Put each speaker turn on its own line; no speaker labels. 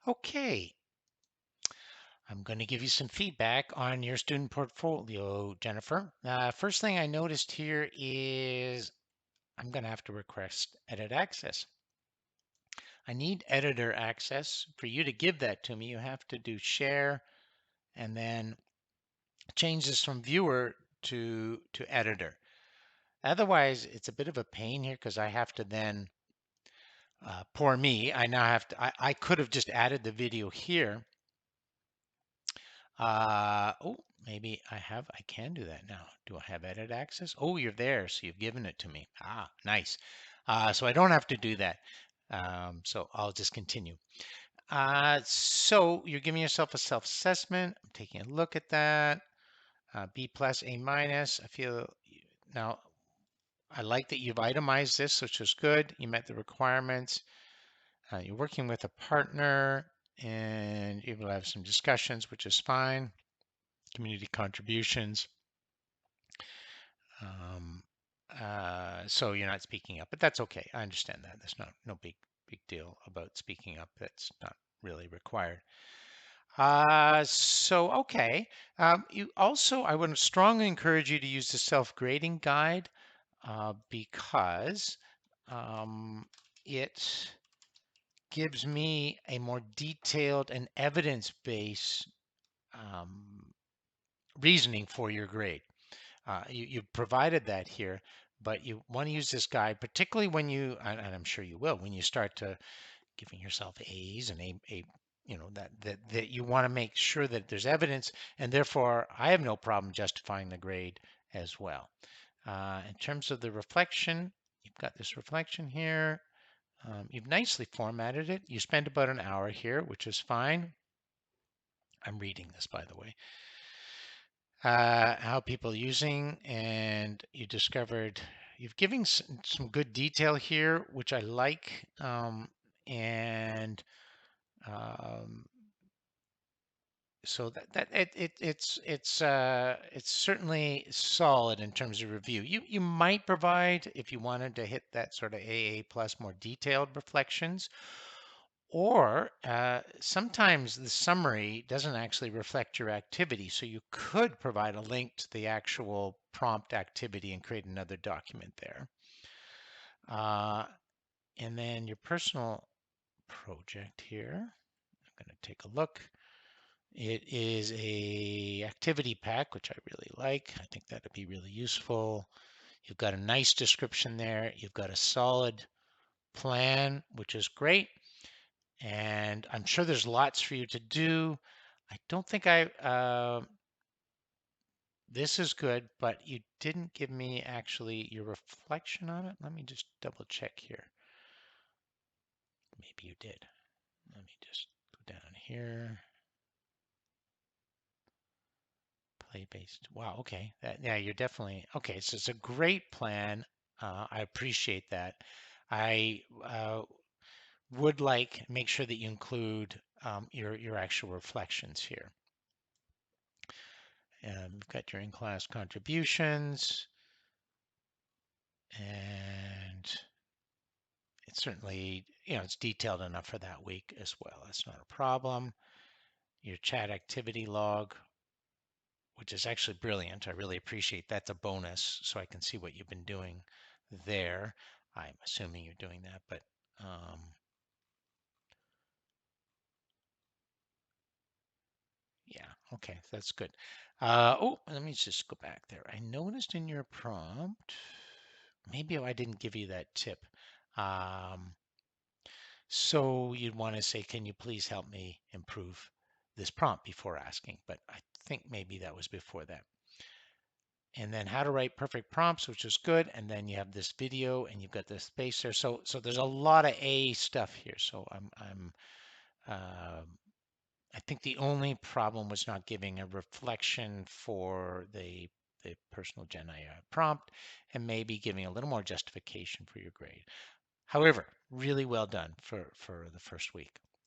Okay, I'm going to give you some feedback on your student portfolio, Jennifer. First thing I noticed here is I'm going to have to request edit access. I need editor access. For you to give that to me, you have to do share and then change this from viewer to editor. Otherwise, it's a bit of a pain here because I have to then, poor me, I now have to, I could have just added the video here. Oh, maybe I can do that now. Do I have edit access? Oh, you're there, so you've given it to me. Ah, nice. So I don't have to do that. So I'll just continue. So you're giving yourself a self-assessment. I'm taking a look at that. B plus, A minus. I feel now I like that you've itemized this, which is good. You met the requirements. You're working with a partner and you're able to have some discussions, which is fine. Community contributions. Um, so you're not speaking up, but that's okay. I understand that. There's no big deal about speaking up. That's not really required. So okay. You also, I would strongly encourage you to use the self-grading guide because it gives me a more detailed and evidence-based um, reasoning for your grade. You've provided that here, but you want to use this guide, particularly when you, and I'm sure you will, when you start to giving yourself A's and you know, that you want to make sure that there's evidence, and therefore I have no problem justifying the grade as well. In terms of the reflection, you've got this reflection here. You've nicely formatted it. You spend about an hour here, which is fine. I'm reading this, by the way. How people are using, and you discovered you've given some good detail here, which I like, and um, so it's certainly solid in terms of review. You might provide, if you wanted to hit that sort of AA plus, more detailed reflections. Or sometimes the summary doesn't actually reflect your activity. So you could provide a link to the actual prompt activity and create another document there. And then your personal project here, I'm going to take a look. It is a activity pack, which I really like. I think that would be really useful. You've got a nice description there. You've got a solid plan, which is great. And I'm sure there's lots for you to do. I don't think this is good, but you didn't give me actually your reflection on it. Let me just double check here. Maybe you did. Let me just go down here. Play-based. Wow, okay. Yeah, you're definitely, okay, so it's a great plan. I appreciate that. I would make sure that you include your actual reflections here. We've got your in-class contributions, and it's certainly, it's detailed enough for that week as well. That's not a problem. Your chat activity log, which is actually brilliant. I really appreciate that's a bonus so I can see what you've been doing there. I'm assuming you're doing that, but yeah, okay, that's good. Oh, let me just go back there. I noticed in your prompt, maybe I didn't give you that tip. So you'd want to say, can you please help me improve this prompt before asking? But I think maybe that was before that. And then how to write perfect prompts, which is good. And then you have this video and you've got this space there. So there's a lot of A stuff here. So I think the only problem was not giving a reflection for the personal Gen AI prompt and maybe giving a little more justification for your grade. However, really well done for the first week.